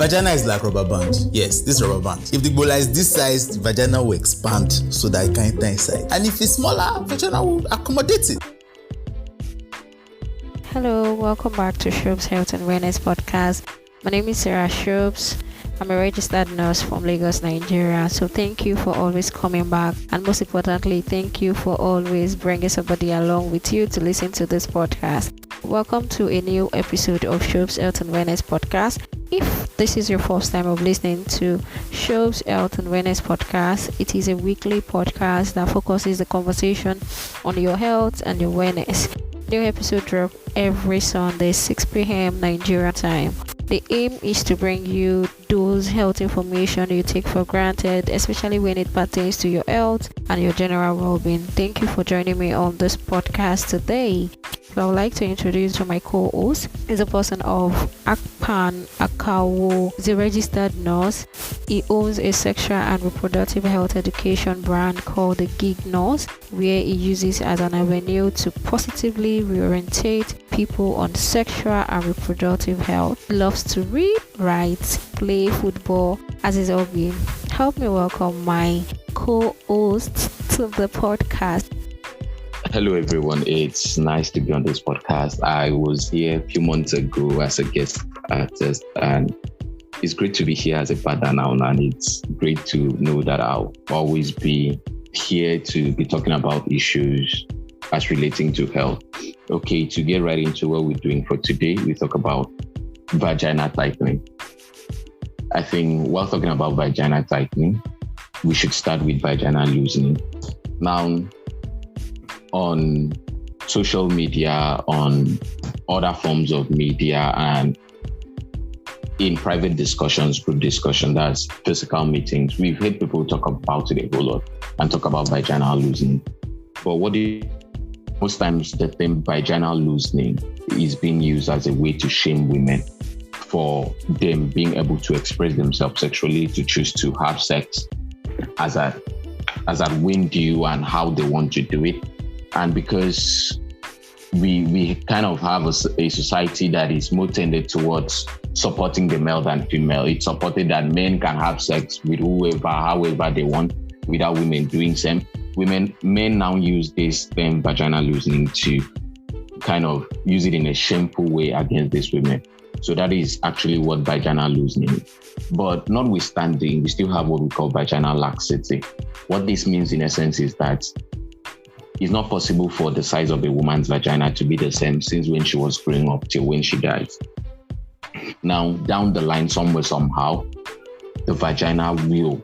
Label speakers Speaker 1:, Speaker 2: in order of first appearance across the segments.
Speaker 1: Vagina is like rubber band. Yes, this rubber band. If the bola is this size, the vagina will expand so that it can enter inside. And if it's smaller, vagina will accommodate it.
Speaker 2: Hello, welcome back to Shobbs Health and Wellness Podcast. My name is Sarah Shobbs. I'm a registered nurse from Lagos, Nigeria. So thank you for always coming back. And most importantly, thank you for always bringing somebody along with you to listen to this podcast. Welcome to a new episode of Shobbs Health and Wellness Podcast. If this is your first time of listening to Shobbs Health and Wellness Podcast, it is a weekly podcast that focuses the conversation on your health and your wellness. New episode drop every Sunday, 6 p.m. Nigeria time. The aim is to bring you those health information you take for granted, especially when it pertains to your health and your general well-being. Thank you for joining me on this podcast today. I would like to introduce to my co-host is a person of Akpan Akawo. He's a registered nurse. He owns a sexual and reproductive health education brand called The Gig Nurse, where he uses as an avenue to positively reorientate people on sexual and reproductive health. He loves to read, write, play football as his hobby. Help me welcome my co-host to the podcast.
Speaker 3: Hello everyone, it's nice to be on this podcast. I was here a few months ago as a guest artist, and it's great to be here as a partner now, and it's great to know that I'll always be here to be talking about issues as relating to health. Okay, to get right into what we're doing for today, we talk about vagina tightening. I think while talking about vagina tightening, we should start with vagina loosening. Now, on social media, on other forms of media, and in private discussions, group discussion, that's physical meetings, we've heard people talk about it a whole lot and talk about vaginal loosening. But most times the term vaginal loosening is being used as a way to shame women for them being able to express themselves sexually, to choose to have sex as at whim due and how they want to do it. And because we kind of have a society that is more tended towards supporting the male than female. It's supported that men can have sex with whoever, however they want, without women doing same. Men now use this term vaginal loosening to kind of use it in a shameful way against these women. So that is actually what vaginal loosening is. But notwithstanding, we still have what we call vaginal laxity. What this means in essence is that it's not possible for the size of a woman's vagina to be the same since when she was growing up till when she dies. Now, down the line, somewhere, somehow, the vagina will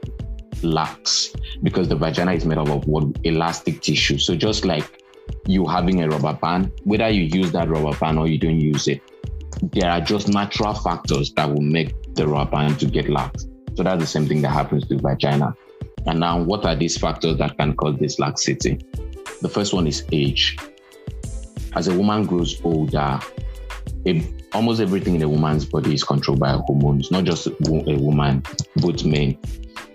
Speaker 3: lax because the vagina is made up of what? Elastic tissue. So just like you having a rubber band, whether you use that rubber band or you don't use it, there are just natural factors that will make the rubber band to get lax. So that's the same thing that happens to vagina. And now, what are these factors that can cause this laxity? The first one is age. As a woman grows older, almost everything in a woman's body is controlled by hormones, not just a woman, both men,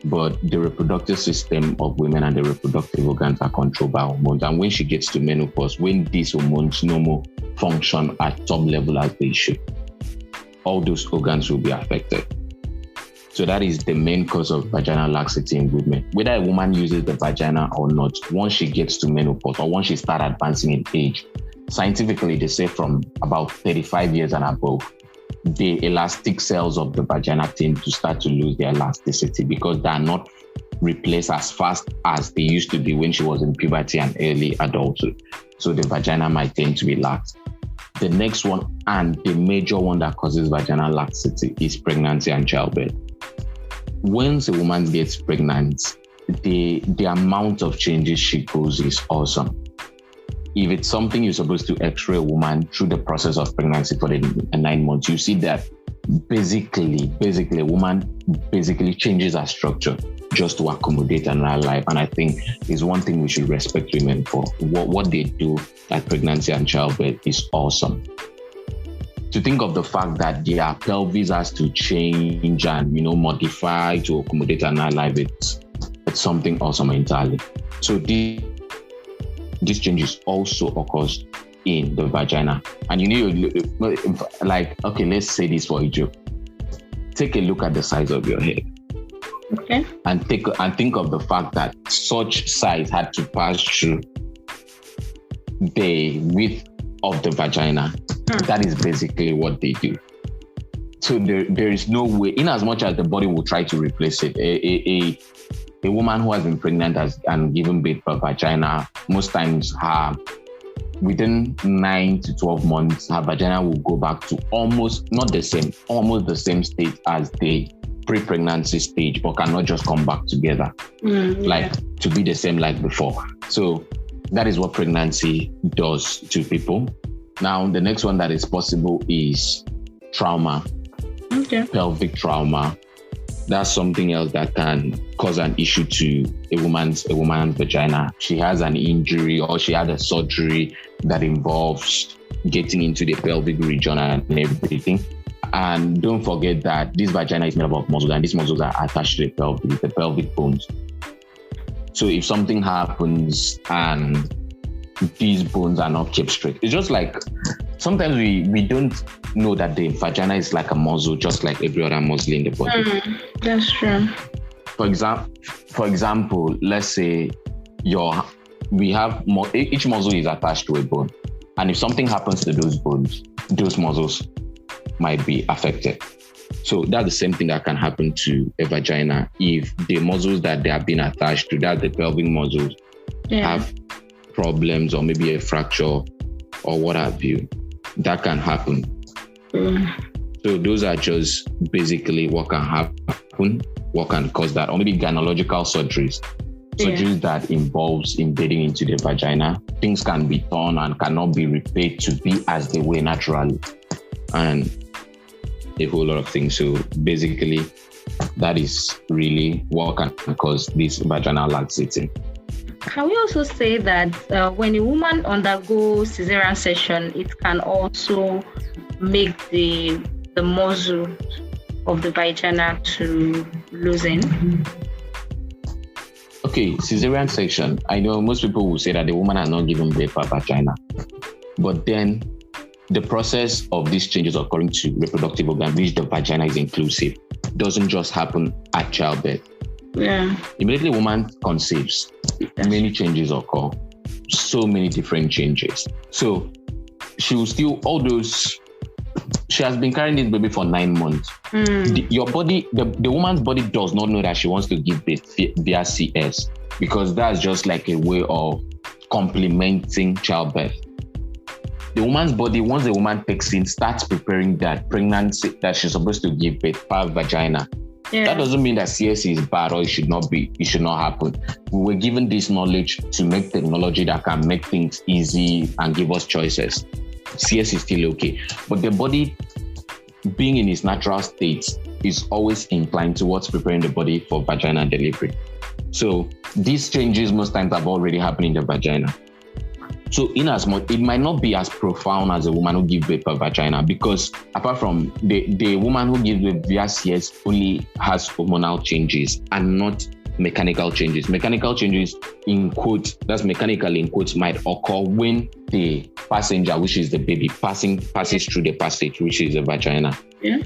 Speaker 3: but the reproductive system of women and the reproductive organs are controlled by hormones. And when she gets to menopause, when these hormones no more function at top level as they should, all those organs will be affected. So that is the main cause of vaginal laxity in women. Whether a woman uses the vagina or not, once she gets to menopause or once she starts advancing in age, scientifically they say from about 35 years and above, the elastic cells of the vagina tend to start to lose their elasticity because they are not replaced as fast as they used to be when she was in puberty and early adulthood. So the vagina might tend to be lax. The next one, and the major one that causes vaginal laxity, is pregnancy and childbirth. Once a woman gets pregnant, the amount of changes she goes is awesome. If it's something you're supposed to x-ray a woman through the process of pregnancy for the 9 months, you see that basically a woman basically changes her structure just to accommodate another life. And I think is one thing we should respect women for. What they do at pregnancy and childbirth is awesome. To think of the fact that their pelvis has to change and, modify to accommodate another life, it's something awesome entirely. So this changes also occurs in the vagina. And okay, let's say this for a joke. take a look at the size of your head.
Speaker 2: Okay.
Speaker 3: And think of the fact that such size had to pass through the width of the vagina. That is basically what they do. So there is no way, in as much as the body will try to replace it, a woman who has been pregnant and given birth per vagina, most times within 9 to 12 months, her vagina will go back to almost the same state as the pre-pregnancy stage, but cannot just come back together, like to be the same like before. So that is what pregnancy does to people. Now, the next one that is possible is trauma, pelvic trauma. That's something else that can cause an issue to a woman's vagina. She has an injury or she had a surgery that involves getting into the pelvic region and everything. And don't forget that this vagina is made up of muscles, and these muscles are attached to the pelvic bones. So if something happens and these bones are not kept straight, it's just like sometimes we don't know that the vagina is like a muscle, just like every other muscle in the body.
Speaker 2: That's true.
Speaker 3: For example, let's say each muscle is attached to a bone, and if something happens to those bones, those muscles might be affected. So that's the same thing that can happen to a vagina if the muscles that they have been attached to, that the pelvic muscles, have problems or maybe a fracture or what have you. That can happen. So those are just basically what can happen, what can cause that, or maybe gynecological surgeries that involves invading into the vagina. Things can be torn and cannot be repaired to be as they were naturally, and a whole lot of things. So basically, that is really what can cause this vaginal laxity.
Speaker 2: Can we also say that when a woman undergoes cesarean section, it can also make the muscle of the vagina to loosen? Okay,
Speaker 3: cesarean section. I know most people will say that the woman has not given birth per vagina, but then the process of these changes occurring to reproductive organ, which the vagina is inclusive, doesn't just happen at childbirth. Immediately woman conceives, many changes occur, so many different changes. So she will still, she has been carrying this baby for 9 months. Your body, the woman's body does not know that she wants to give birth via CS, because that's just like a way of complementing childbirth. The woman's body, once the woman takes in, starts preparing that pregnancy that she's supposed to give birth per vagina. That doesn't mean that CS is bad or it should not happen. We were given this knowledge to make technology that can make things easy and give us choices. CS is still okay. But the body, being in its natural state, is always inclined towards preparing the body for vaginal delivery. So these changes most times have already happened in the vagina. So in as much, it might not be as profound as a woman who gives birth per vagina, because apart from the woman who gives birth via CS only has hormonal changes and not mechanical changes. Mechanical changes in quotes, that's mechanical in quotes, might occur when the passenger, which is the baby, passes through the passage, which is the vagina.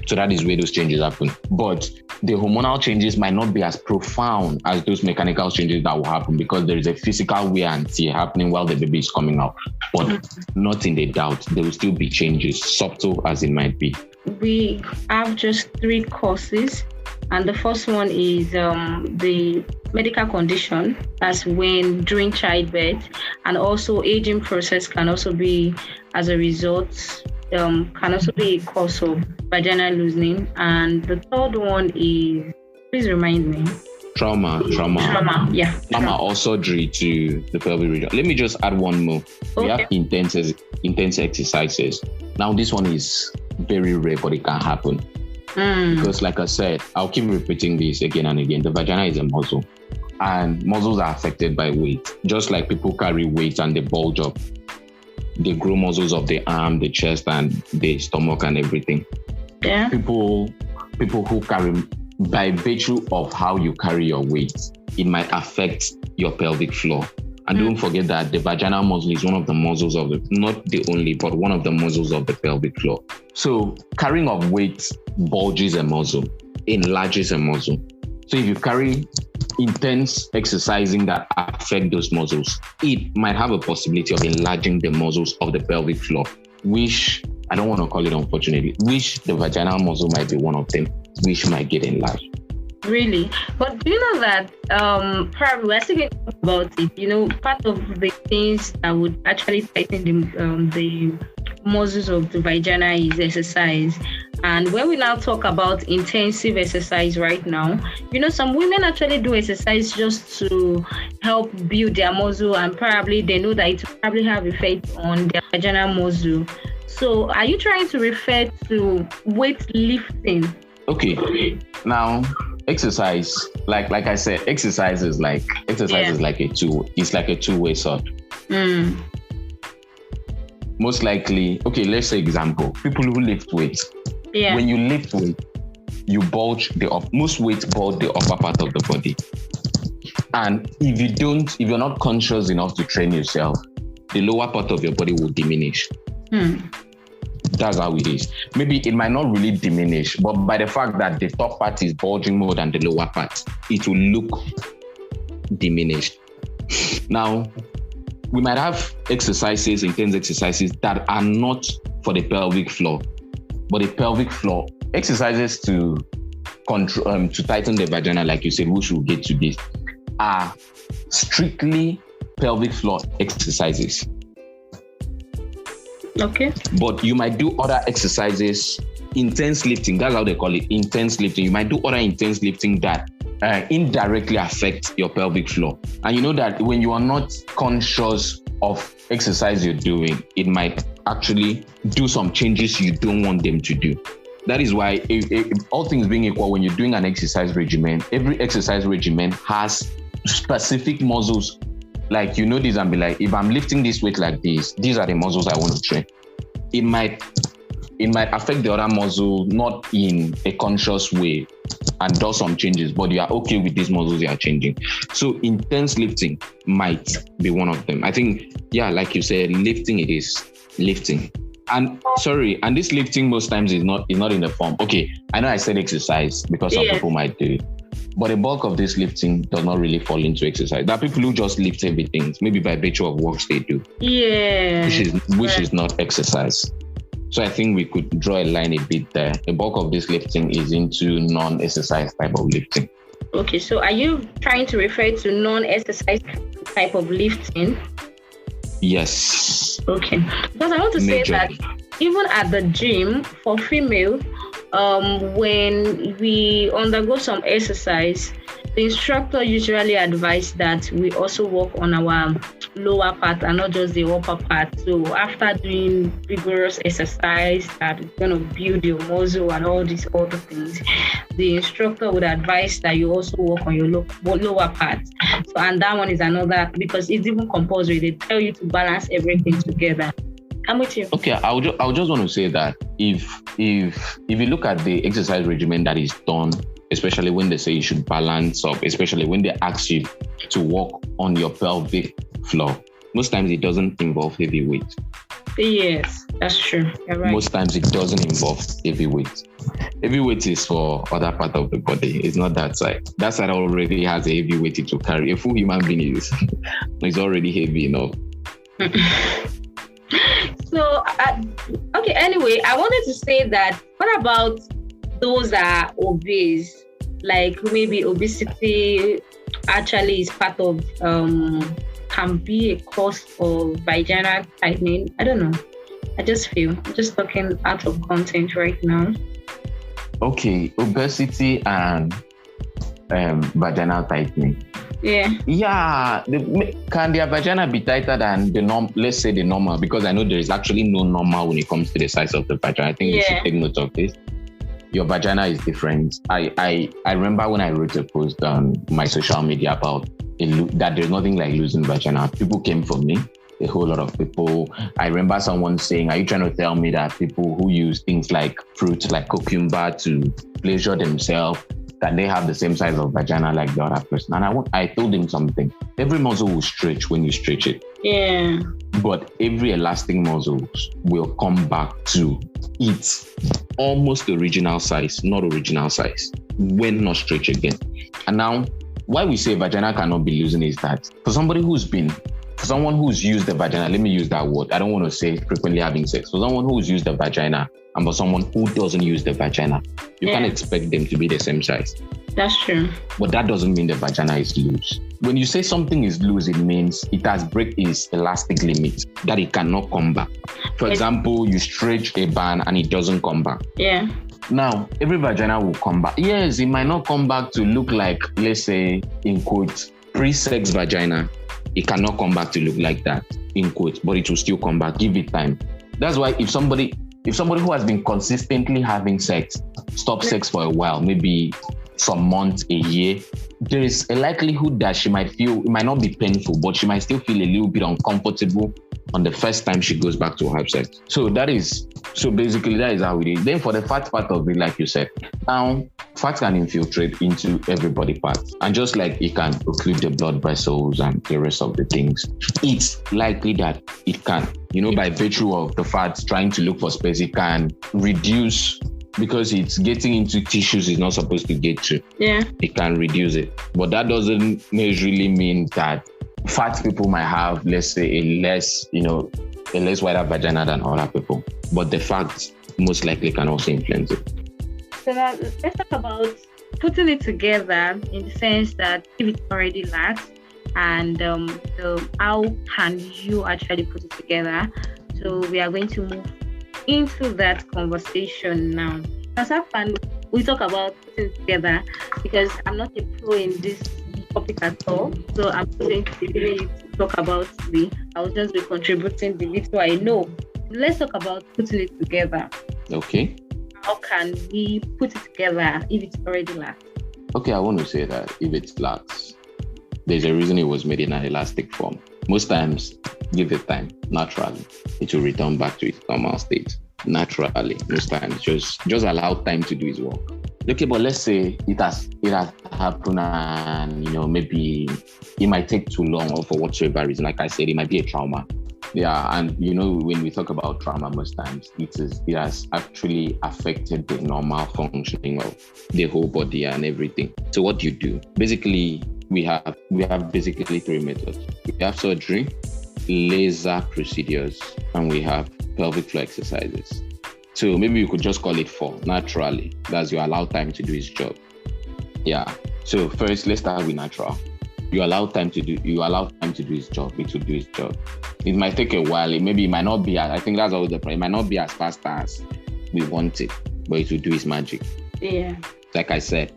Speaker 3: So that is where those changes happen. But the hormonal changes might not be as profound as those mechanical changes that will happen, because there is a physical wear and tear happening while the baby is coming out. But not in the doubt, there will still be changes, subtle as it might be.
Speaker 2: We have just 3 courses. And the first one is the medical condition, that's when during childbirth, and also aging process can also be as a result, can also be a cause of vaginal loosening. And the third one is, please remind me.
Speaker 3: Trauma, or surgery to the pelvic region. Let me just add one more. We have intense exercises. Now this one is very rare, but it can happen. Because like I said, I'll keep repeating this again and again. The vagina is a muscle, and muscles are affected by weight. Just like people carry weight and they bulge up, they grow muscles of the arm, the chest, and the stomach and everything. People who carry, by virtue of how you carry your weight, it might affect your pelvic floor. And don't forget that the vaginal muscle is one of the muscles of not the only, but one of the muscles of the pelvic floor. So carrying of weight bulges a muscle, enlarges a muscle. So if you carry intense exercising that affect those muscles, it might have a possibility of enlarging the muscles of the pelvic floor, which I don't want to call it unfortunately, which the vaginal muscle might be one of them, which might get enlarged.
Speaker 2: Really? But do you know that probably we're still going to talk about it, you know, part of the things that would actually tighten the muscles of the vagina is exercise. And when we now talk about intensive exercise right now, you know, some women actually do exercise just to help build their muscle, and probably they know that it will probably have effect on their vaginal muscle. So are you trying to refer to weightlifting?
Speaker 3: Okay. Now, exercise, like I said, exercise is like a tool. It's like a two-way sword. Most likely, okay, let's say example, people who lift weights.
Speaker 2: Yeah.
Speaker 3: When you lift weight, you bulge most weights bulge the upper part of the body. And if you're not conscious enough to train yourself, the lower part of your body will diminish. That's how it is. Maybe it might not really diminish, but by the fact that the top part is bulging more than the lower part, it will look diminished. Now, we might have exercises, intense exercises that are not for the pelvic floor, but the pelvic floor exercises to control, to tighten the vagina, like you said, which we'll get to this, are strictly pelvic floor exercises.
Speaker 2: Okay.
Speaker 3: But you might do other exercises, intense lifting, that's how they call it, intense lifting. You might do other intense lifting that indirectly affect your pelvic floor. And you know that when you are not conscious of exercise you're doing, it might actually do some changes you don't want them to do. That is why, if all things being equal, when you're doing an exercise regimen, every exercise regimen has specific muscles. Like, you know this and be like, if I'm lifting this weight like this, these are the muscles I want to train. It might affect the other muscle, not in a conscious way, and do some changes, but you are okay with these muscles you are changing. So intense lifting might be one of them. I think, yeah, like you said, lifting, it is lifting. And this lifting most times is not in the form. Okay, I know I said exercise because some people might do it. But the bulk of this lifting does not really fall into exercise. There are people who just lift everything, maybe by virtue of works they do.
Speaker 2: Yeah.
Speaker 3: Which is not exercise. So I think we could draw a line a bit there. The bulk of this lifting is into non-exercise type of lifting.
Speaker 2: Okay, so are you trying to refer to non-exercise type of lifting?
Speaker 3: Yes.
Speaker 2: Okay. Because I want to say that even at the gym for female, when we undergo some exercise, the instructor usually advises that we also work on our lower part and not just the upper part. So after doing vigorous exercise that is going to build your muscle and all these other things, the instructor would advise that you also work on your lower part. So, and that one is another, because it's even compulsory. They tell you to balance everything together. I'm with you.
Speaker 3: Okay, I would just want to say that if you look at the exercise regimen that is done, especially when they say you should balance up, especially when they ask you to work on your pelvic floor, most times it doesn't involve heavy weight.
Speaker 2: Yes, that's true. You're right.
Speaker 3: Most times it doesn't involve heavy weight. Heavy weight is for other part of the body. It's not that side. That side already has a heavy weight to carry. A full human being is already heavy enough.
Speaker 2: So, okay, anyway, I wanted to say that, what about those that are obese? Like maybe obesity actually is part of, can be a cause of vaginal tightening. I don't know. I'm just talking out of content right now. Okay,
Speaker 3: obesity and vaginal tightening.
Speaker 2: Yeah.
Speaker 3: Can their vagina be tighter than the norm? Let's say the normal, because I know there is actually no normal when it comes to the size of the vagina. I think you should take note of this. Your vagina is different. I remember when I wrote a post on my social media about that there's nothing like losing vagina. People came for me, a whole lot of people. I remember someone saying, "Are you trying to tell me that people who use things like fruits like cucumber to pleasure themselves, that they have the same size of vagina like the other person?" And I told him something. Every muscle will stretch when you stretch it.
Speaker 2: Yeah.
Speaker 3: But every elastic muscles will come back to its almost original size, not original size, when not stretched again. And now, why we say vagina cannot be loosened is that for someone who's used the vagina, let me use that word. I don't want to say frequently having sex. For someone who's used the vagina and for someone who doesn't use the vagina, you can't expect them to be the same size.
Speaker 2: That's true.
Speaker 3: But that doesn't mean the vagina is loose. When you say something is loose, it means it has break its elastic limit, that it cannot come back. For example, you stretch a band and it doesn't come back.
Speaker 2: Yeah.
Speaker 3: Now, every vagina will come back. Yes, it might not come back to look like, let's say, in quotes, pre-sex vagina. It cannot come back to look like that, in quotes, but it will still come back. Give it time. That's why if somebody who has been consistently having sex stops sex for a while, maybe some months, a year, there is a likelihood that she might feel, it might not be painful, but she might still feel a little bit uncomfortable on the first time she goes back to have sex. So basically that is how it is. Then for the fat part of it, like you said, now fat can infiltrate into everybody's parts. And just like it can occlude the blood vessels and the rest of the things, it's likely that it can, by virtue of the fat trying to look for space, it can reduce, because it's getting into tissues it's not supposed to get to. Yeah. It can reduce it. But that doesn't necessarily mean that fat people might have, let's say, a less wider vagina than other people. But the fat most likely can also influence it.
Speaker 2: So now let's talk about putting it together in the sense that if it's already lax, and how can you actually put it together? So we are going to move into that conversation now. That's how fun we talk about putting it together, because I'm not a pro in this topic at all. So I'm going to be giving you to talk about I'll just be contributing the little I know. Let's talk about putting it together.
Speaker 3: Okay.
Speaker 2: How can we put it together if it's already lax?
Speaker 3: Okay, I want to say that if it's lax, there's a reason it was made in an elastic form. Most times, give it time, naturally, it will return back to its normal state. Naturally, most times, just allow time to do its work. Okay, but let's say it has happened and, maybe it might take too long or for whatsoever reason. Like I said, it might be a trauma. Yeah, and when we talk about trauma, most times it has actually affected the normal functioning of the whole body and everything. So what do you do? Basically, we have basically three methods. We have surgery, laser procedures, and we have pelvic floor exercises. So maybe you could just call it 4 naturally. That's you allow time to do its job. Yeah. So first, let's start with natural. You allow time to do its job. It will do its job. It might take a while. It might not be. I think that's always the problem. It might not be as fast as we want it, but it will do its magic. Yeah. Like I said,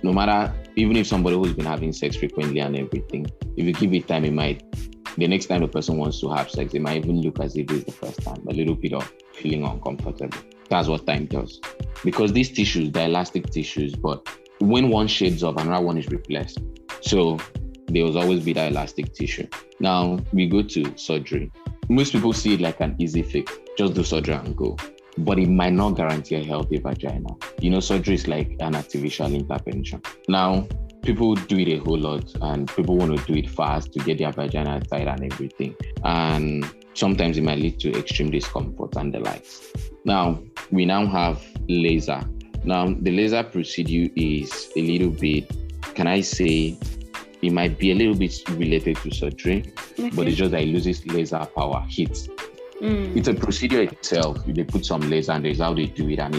Speaker 3: no matter, even if somebody who's been having sex frequently and everything, if you give it time, the next time the person wants to have sex, it might even look as if it's the first time, a little bit of feeling uncomfortable. That's what time does. Because these tissues, they're elastic tissues, but when one shades off, another one is replaced. So there will always be that elastic tissue. Now we go to surgery. Most people see it like an easy fix. Just do surgery and go. But it might not guarantee a healthy vagina. Surgery is like an artificial intervention. Now, people do it a whole lot and people want to do it fast to get their vagina tight and everything. And sometimes it might lead to extreme discomfort and the likes. Now, we now have laser. Now, the laser procedure is a little bit, can I say, it might be a little bit related to surgery, but it's just that it loses laser power, heat. It's a procedure itself. They put some laser and there's how they do it, and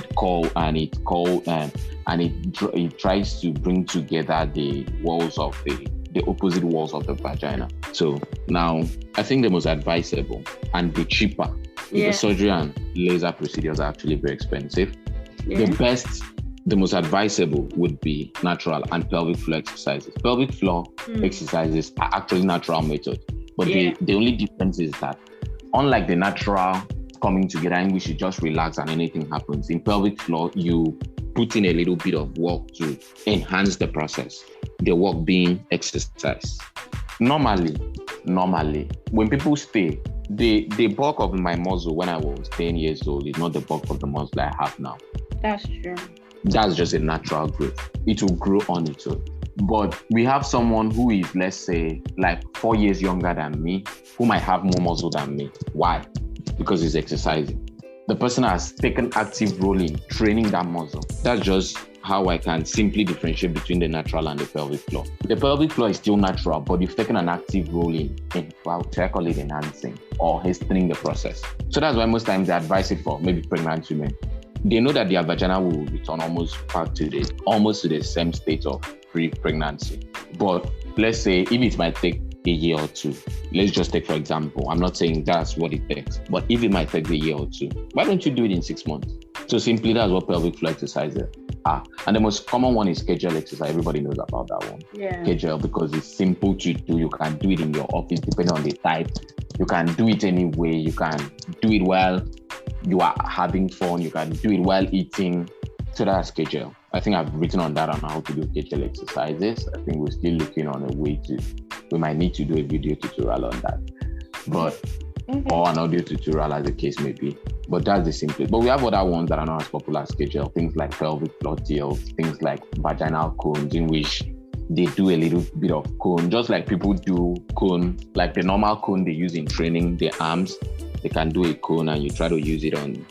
Speaker 3: it tries to bring together the walls of the opposite walls of the vagina. So now I think the most advisable and the cheaper, the surgery and laser procedures are actually very expensive. Yeah. The most advisable would be natural and pelvic floor exercises. Pelvic floor exercises are actually natural methods, but the only difference is that unlike the natural coming together in which you just relax and anything happens, in pelvic floor, you put in a little bit of work to enhance the process, the work being exercise. Normally, when people stay, the bulk of my muscle when I was 10 years old is not the bulk of the muscle I have now.
Speaker 2: That's true.
Speaker 3: That's just a natural growth. It will grow on its own. But we have someone who is, let's say, like 4 years younger than me, who might have more muscle than me. Why? Because he's exercising. The person has taken active role in training that muscle. That's just how I can simply differentiate between the natural and the pelvic floor. The pelvic floor is still natural, but you've taken an active role in well, I call it enhancing or hastening the process. So that's why most times they advise it for maybe pregnant women. They know that their vagina will return almost to the same state of pre-pregnancy. But let's say if it might take a year or two, let's just take for example, I'm not saying that's what it takes, but if it might take a year or two, why don't you do it in 6 months? So simply that's what pelvic floor exercises are. And the most common one is Kegel exercise. Everybody knows about that one.
Speaker 2: Yeah.
Speaker 3: Kegel, because it's simple to do. You can do it in your office depending on the type. You can do it anyway. You can do it while you are having fun. You can do it while eating. So that's Kegel. I think I've written on that on how to do Kegel exercises. I think we're still looking on a way we might need to do a video tutorial on that. But or an audio tutorial as the case may be. But that's the simplest. But we have other ones that are not as popular as Kegel, things like pelvic floor tilts, things like vaginal cones, in which they do a little bit of cone, just like people do cone, like the normal cone they use in training the arms. They can do a cone and you try to use it on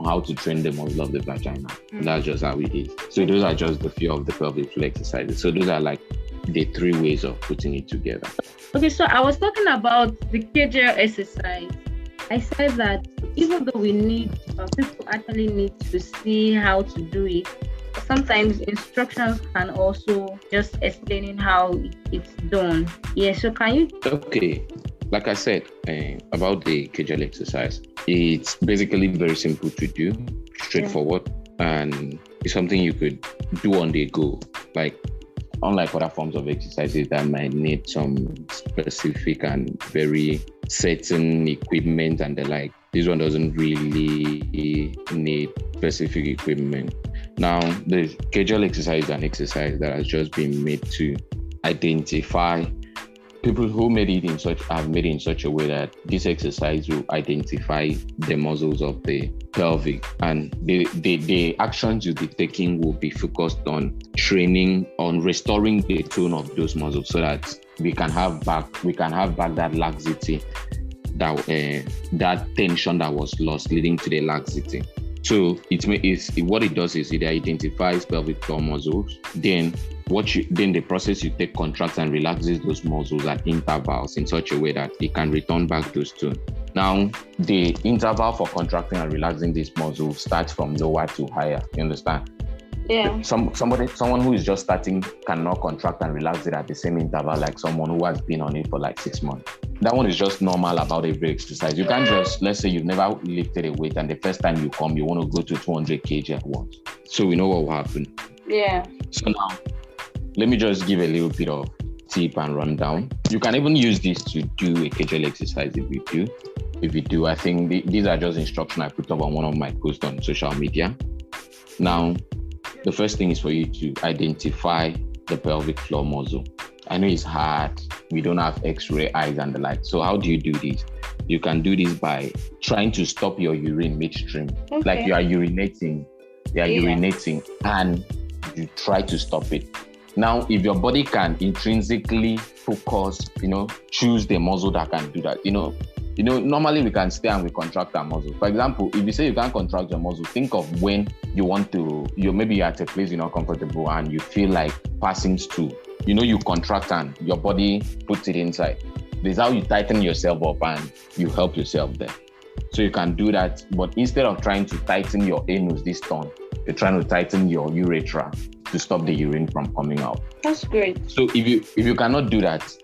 Speaker 3: how to train the muscle of the vagina. That's just how it is. So those are just the few of the pelvic floor exercises. So those are like the 3 ways of putting it together.
Speaker 4: Okay, so I was talking about the Kegel exercise. I said that even though people actually need to see how to do it, sometimes instructions can also just explaining how it's done. Yeah, so can you?
Speaker 3: Okay, like I said about the Kegel exercise, it's basically very simple to do, straightforward, and it's something you could do on the go. Like, unlike other forms of exercises that might need some specific and very certain equipment and the like, this one doesn't really need specific equipment. Now, the Kegel exercise is an exercise that has just been made to identify people who have made it in such a way that this exercise will identify the muscles of the pelvic, and the actions you'll be taking will be focused on training, on restoring the tone of those muscles, so that we can have back that laxity, that tension that was lost, leading to the laxity. So what it does is it identifies pelvic floor muscles. Then the process you take contracts and relaxes those muscles at intervals in such a way that it can return back those tone. Now, the interval for contracting and relaxing these muscles starts from lower to higher. You understand?
Speaker 4: Yeah.
Speaker 3: Someone who is just starting cannot contract and relax it at the same interval like someone who has been on it for like 6 months. That one is just normal about every exercise. You can't just, let's say you've never lifted a weight and the first time you come, you want to go to 200 kg at once. So we know what will happen.
Speaker 4: Yeah.
Speaker 3: So now, let me just give a little bit of tip and rundown. You can even use this to do a Kegel exercise if you do. I think these are just instructions I put up on one of my posts on social media. Now, the first thing is for you to identify the pelvic floor muscle. I know it's hard. We don't have X-ray eyes and the like. So how do you do this? You can do this by trying to stop your urine midstream.
Speaker 4: Okay.
Speaker 3: Like you are urinating and you try to stop it. Now, if your body can intrinsically focus, choose the muscle that can do that, normally we can stay and we contract our muscle. For example, if you say you can't contract your muscle, think of when you want to, maybe you're at a place you're not comfortable and you feel like passing stool. You contract and your body puts it inside. This is how you tighten yourself up and you help yourself there. So you can do that, but instead of trying to tighten your anus this time, you're trying to tighten your urethra to stop the urine from coming out.
Speaker 4: That's great.
Speaker 3: So if you cannot do that,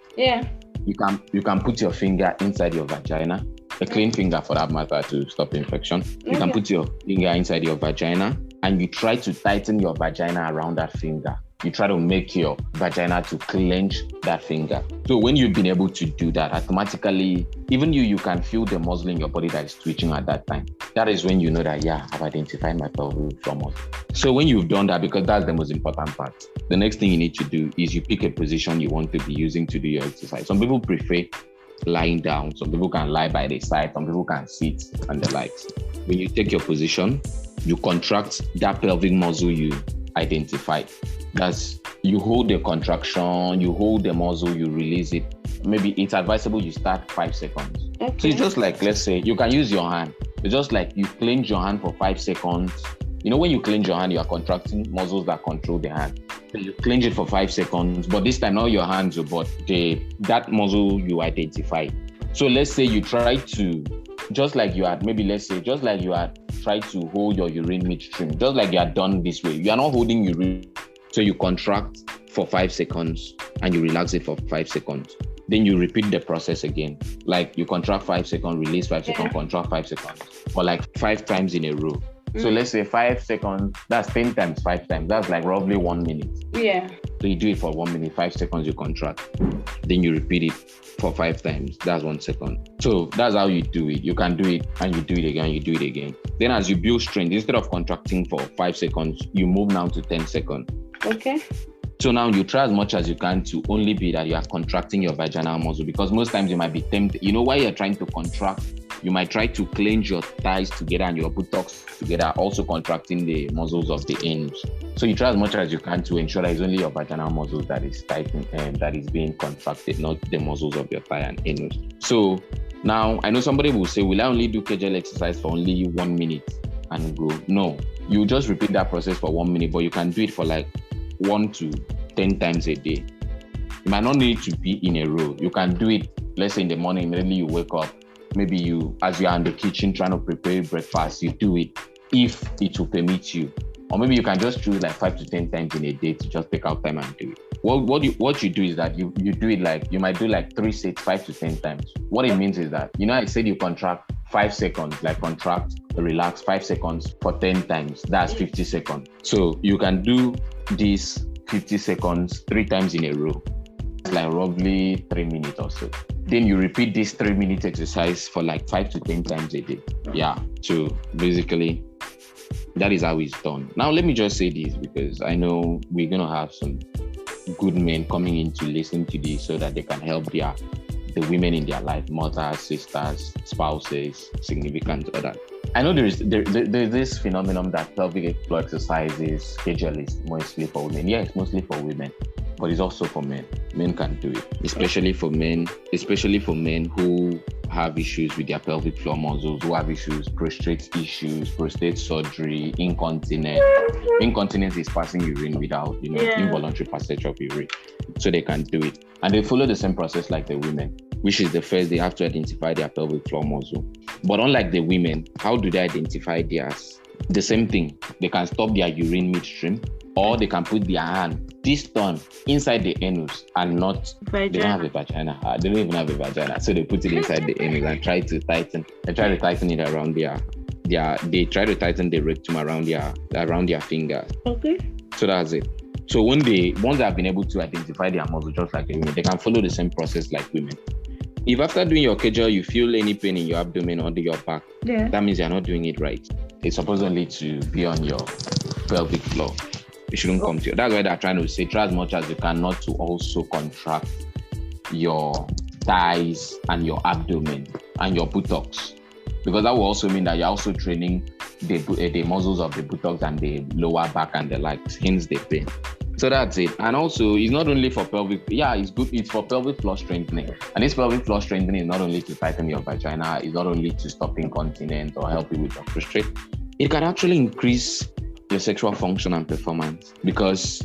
Speaker 3: you can put your finger inside your vagina, a clean finger for that matter, to stop infection. You can put your finger inside your vagina and you try to tighten your vagina around that finger. You try to make your vagina to clench that finger. So when you've been able to do that, automatically, even you can feel the muscle in your body that is twitching at that time. That is when you know that, I've identified my pelvic floor muscle. So when you've done that, because that's the most important part, the next thing you need to do is you pick a position you want to be using to do your exercise. Some people prefer lying down. Some people can lie by the side. Some people can sit and the likes. When you take your position, you contract that pelvic muscle you identified. That's you hold the contraction, you hold the muscle, you release it. Maybe it's advisable you start 5 seconds.
Speaker 4: Okay.
Speaker 3: So it's just like, let's say, you can use your hand. It's just like you clench your hand for 5 seconds. You know, when you clench your hand, you are contracting muscles that control the hand. So you clench it for 5 seconds, but this time not your hands, but that muscle you identify. So let's say you try to, just like you had tried to hold your urine midstream, just like you had done this way. You are not holding urine. So you contract for 5 seconds and you relax it for 5 seconds. Then you repeat the process again. Like you contract 5 seconds, release 5 seconds, contract 5 seconds, or like 5 times in a row. So let's say 5 seconds, that's 10 times 5 times. That's like roughly 1 minute.
Speaker 4: Yeah.
Speaker 3: So you do it for 1 minute, 5 seconds you contract. Then you repeat it for 5 times. That's 1 second. So that's how you do it. You can do it and you do it again, you do it again. Then as you build strength, instead of contracting for 5 seconds, you move now to 10 seconds.
Speaker 4: Okay.
Speaker 3: So now you try as much as you can to only be that you are contracting your vaginal muscle, because most times you might be tempted. You know, while you're trying to contract, you might try to clench your thighs together and your buttocks together, also contracting the muscles of the ends. So you try as much as you can to ensure that it's only your vaginal muscles that is tightening and that is being contracted, not the muscles of your thigh and anus. So now I know somebody will say, will I only do Kegel exercise for only 1 minute and go? No, you just repeat that process for 1 minute, but you can do it for like 1 to 10 times a day. You might not need to be in a row. You can do it, let's say in the morning, immediately you wake up. Maybe as you are in the kitchen trying to prepare breakfast, you do it if it will permit you. Or maybe you can just choose like 5 to 10 times in a day to just take out time and do it. What you do is that you do it like, you might do like 3 sets, 5 to 10 times. What it means is that, you know, I said you contract 5 seconds, like contract, relax 5 seconds for 10 times. That's 50 seconds. So you can do this 50 seconds 3 times in a row. It's like roughly 3 minutes or so. Then you repeat this 3-minute exercise for like 5 to 10 times a day. Yeah. So basically, that is how it's done. Now, let me just say this, because I know we're going to have some good men coming in to listen to this so that they can help the women in their life, mothers, sisters, spouses, significant others. I know there's this phenomenon that pelvic floor exercises, Kegel is mostly for women. Yeah, it's mostly for women, but it's also for men. Men can do it, especially for men who have issues with their pelvic floor muscles, who have issues, prostate issues, prostate surgery, incontinence. Incontinence is passing urine without, involuntary passage of urine. So they can do it. And they follow the same process like the women, which is the first, they have to identify their pelvic floor muscle. But unlike the women, how do they identify theirs? The same thing. They can stop their urine midstream, or they can put their hand, this turn, inside the anus and not,
Speaker 4: Vagina.
Speaker 3: They don't have a vagina. They don't even have a vagina. So they put it inside the anus and try to tighten. They try to tighten it around they try to tighten the rectum around their fingers.
Speaker 4: Okay.
Speaker 3: So that's it. So once they have been able to identify their muscle just like the women, they can follow the same process like women. If after doing your Kegel, you feel any pain in your abdomen or under your back, that means you're not doing it right. It's supposedly to be on your pelvic floor. It shouldn't come to you. That's why they're trying to say, try as much as you can not to also contract your thighs and your abdomen and your buttocks, because that will also mean that you're also training the muscles of the buttocks and the lower back and the legs, hence the pain. So that's it. And also, it's not only for pelvic, it's good. It's for pelvic floor strengthening. And this pelvic floor strengthening is not only to tighten your vagina, it's not only to stop incontinence or help you with your prostate. It can actually increase your sexual function and performance, because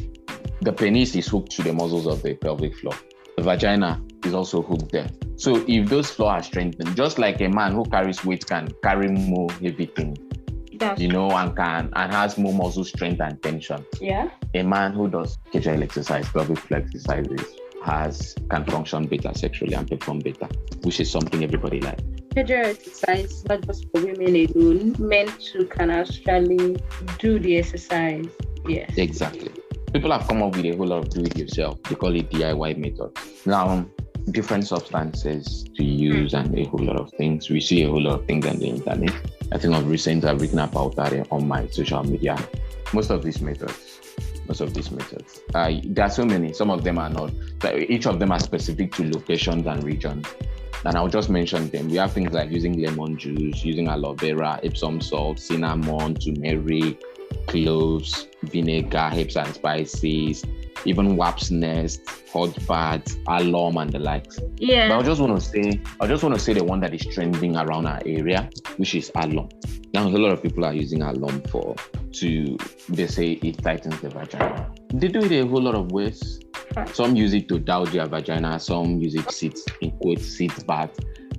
Speaker 3: the penis is hooked to the muscles of the pelvic floor. The vagina is also hooked there. So if those floors are strengthened, just like a man who carries weight can carry more heavy things, and has more muscle strength and tension.
Speaker 4: Yeah.
Speaker 3: A man who does Kegel exercise, pelvic floor exercises, can function better sexually and perform better, which is something everybody likes.
Speaker 4: Kegel exercise, not just for women alone, men too can actually do the exercise. Yes.
Speaker 3: Exactly. People have come up with a whole lot of do-it-yourself. They call it DIY method. Now, different substances to use and a whole lot of things. We see a whole lot of things on the internet. I think of recent I've written about that on my social media. Most of these methods. There are so many. Some of them are not. Each of them are specific to locations and regions. And I'll just mention them. We have things like using lemon juice, using aloe vera, Epsom salt, cinnamon, turmeric, cloves, vinegar, herbs and spices, even wasps' nest, hot baths, alum, and the likes.
Speaker 4: Yeah.
Speaker 3: But I just want to say the one that is trending around our area, which is alum. Now, a lot of people are using alum they say it tightens the vagina. They do it a whole lot of ways. Some use it to douse their vagina. Some use it to sit bath.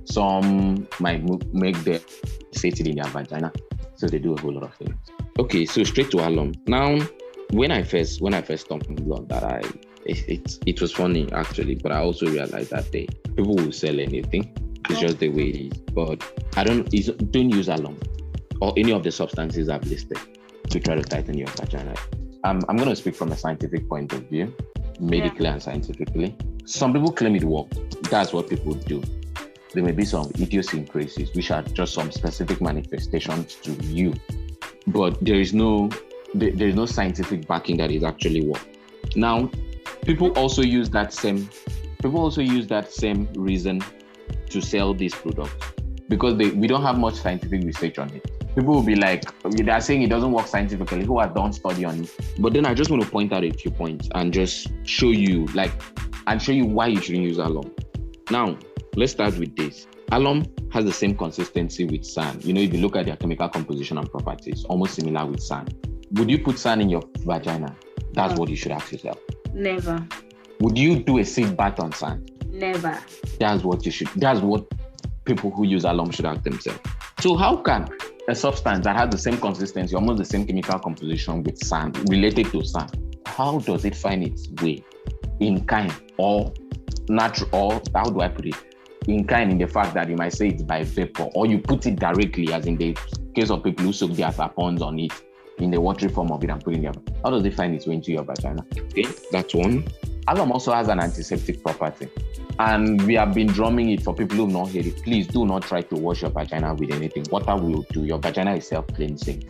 Speaker 3: Some might make them sit it in their vagina. So they do a whole lot of things. Okay, so straight to alum. Now, when I first stumbled on that, it was funny actually, but I also realized that people will sell anything. It's just the way it is. But don't use alum or any of the substances I've listed to try to tighten your vagina. I'm going to speak from a scientific point of view, medically and scientifically. Some people claim it works. That's what people do. There may be some idiosyncrasies, which are just some specific manifestations to you, but there is no scientific backing that it actually works. Now, people also use that same reason to sell these products because we don't have much scientific research on it. People will be like, they're saying it doesn't work scientifically. Who has done study on it? But then I just want to point out a few points and just show you why you shouldn't use alum. Now, let's start with this. Alum has the same consistency with sand. If you look at their chemical composition and properties, almost similar with sand. Would you put sand in your vagina? That's what you should ask yourself.
Speaker 4: Never.
Speaker 3: Would you do a sit bath on sand?
Speaker 4: Never.
Speaker 3: That's what people who use alum should ask themselves. So how can a substance that has the same consistency, almost the same chemical composition with sand, related to sand, how does it find its way in kind or natural, or how do I put it? In kind, in the fact that you might say it's by vapor, or you put it directly, as in the case of people who soak their tampons on it, in the watery form of it and put it in how does it find its way into your vagina? Okay, that's one. Alum also has an antiseptic property. And we have been drumming it for people who have not heard it. Please do not try to wash your vagina with anything. Water will do. Your vagina is self-cleansing.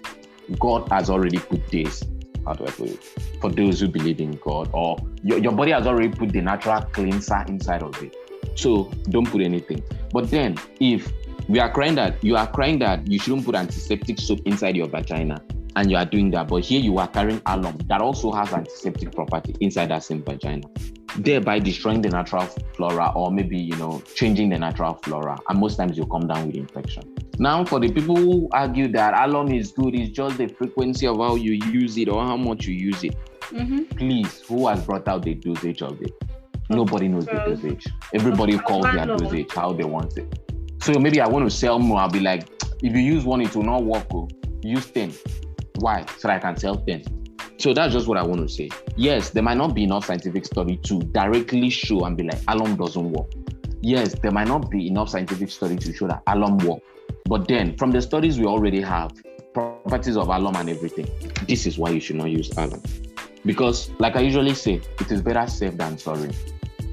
Speaker 3: God has already put this, how do I put it? For those who believe in God, or your body has already put the natural cleanser inside of it. So don't put anything. But then if you are crying that you shouldn't put antiseptic soap inside your vagina, and you are doing that, but here you are carrying alum that also has antiseptic property inside that same vagina, thereby destroying the natural flora, or maybe changing the natural flora, and most times you'll come down with infection. Now, for the people who argue that alum is good, it's just the frequency of how you use it or how much you use it. Please, who has brought out the dosage of it? Nobody knows the dosage. Everybody calls their dosage how they want it. So maybe I want to sell more. I'll be like, if you use one, it will not work. Use 10. Why? So that I can sell 10. So that's just what I want to say. Yes, there might not be enough scientific study to directly show and be like, alum doesn't work. Yes, there might not be enough scientific study to show that alum works. But then, from the studies we already have, properties of alum and everything, this is why you should not use alum. Because, like I usually say, it is better safe than sorry.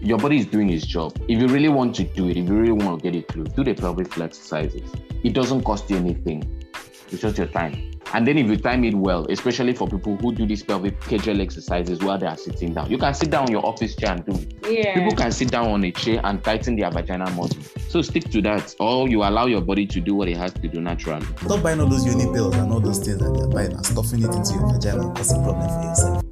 Speaker 3: Your body is doing its job. If you really want to do it, if you really want to get it through, do the pelvic floor exercises. It doesn't cost you anything. It's just your time. And then if you time it well, especially for people who do these pelvic Kegel exercises while they are sitting down, you can sit down on your office chair and do it.
Speaker 4: Yeah.
Speaker 3: People can sit down on a chair and tighten their vaginal muscle. So stick to that, or you allow your body to do what it has to do naturally.
Speaker 1: Stop buying all those uni pills and all those things that you're buying and stuffing it into your vagina and causing problem for yourself.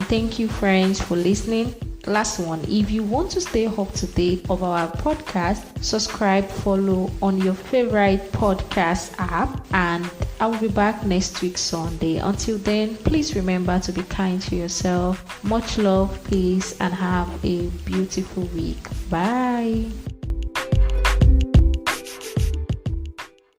Speaker 2: Thank you, friends, for listening. Last one, if you want to stay up to date of our podcast, subscribe, follow on your favorite podcast app, and I will be back next week Sunday. Until then, please remember to be kind to yourself. Much love, peace, and have a beautiful week. Bye.